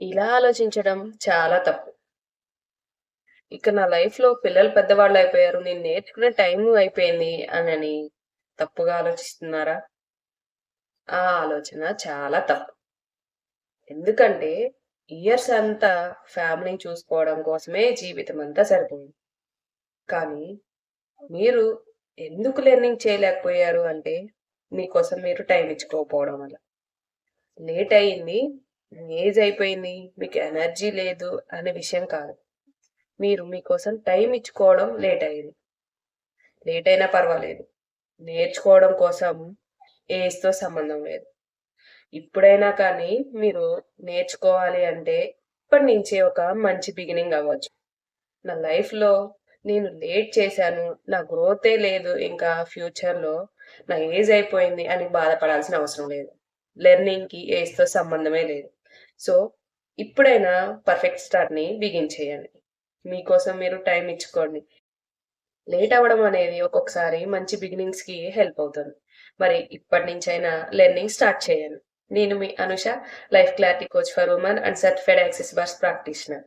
ఇలా ఆలోచించడం చాలా తప్పు. ఇక నా లైఫ్‌లో పిల్లలు పెద్దవాళ్ళయిపోయారు. నేను నేర్చుకునే టైము అయిపోయింది అనని తప్పుగా ఆలోచిస్తున్నారా? ఆ ఆలోచన చాలా తప్పు. ఎందుకంటే ఇయర్స్ అంతా ఫ్యామిలీని చూసుకోవడం కోసమే జీవితమంతా సరిపోయింది. కానీ మీరు ఎందుకు లెర్నింగ్ చేయలేకపోయారు అంటే, మీకోసం మీరు టైమ్ ఇచ్చుకోకపోవడం వల్ల. లేట్ అయింది, ఏజ్ అయిపోయింది, మీకు ఎనర్జీ లేదు అనే విషయం కాదు. మీరు మీకోసం టైమ్ ఇచ్చుకోవడం లేట్ అయింది. లేట్ అయినా పర్వాలేదు. నేర్చుకోవడం కోసం ఏజ్‌తో సంబంధం లేదు. ఇప్పుడైనా కానీ మీరు నేర్చుకోవాలి అంటే ఇప్పటి నుంచే ఒక మంచి బిగినింగ్ అవ్వచ్చు. నా లైఫ్‌లో నేను లేట్ చేశాను. నా గ్రోతే లేదు ఇంకా ఫ్యూచర్‌లో. నా ఏజ్ అయిపోయింది అని బాధపడాల్సిన అవసరం లేదు. లెర్నింగ్‌కి ఏజ్‌తో సంబంధమే లేదు. సో, ఇప్పుడైనా పర్ఫెక్ట్ స్టార్ట్‌ని బిగిన్ చేయండి. మీకోసం మీరు టైమ్ ఇచ్చుకోండి. లేట్ అవ్వడం అనేది ఒక్కొక్కసారి మంచి బిగినింగ్స్‌కి హెల్ప్ అవుతుంది. మరి ఇప్పటి నుంచైనా లెర్నింగ్ స్టార్ట్ చేయండి. నేను మీ Anusha, life clarity coach for woman and certified access bars practitioner.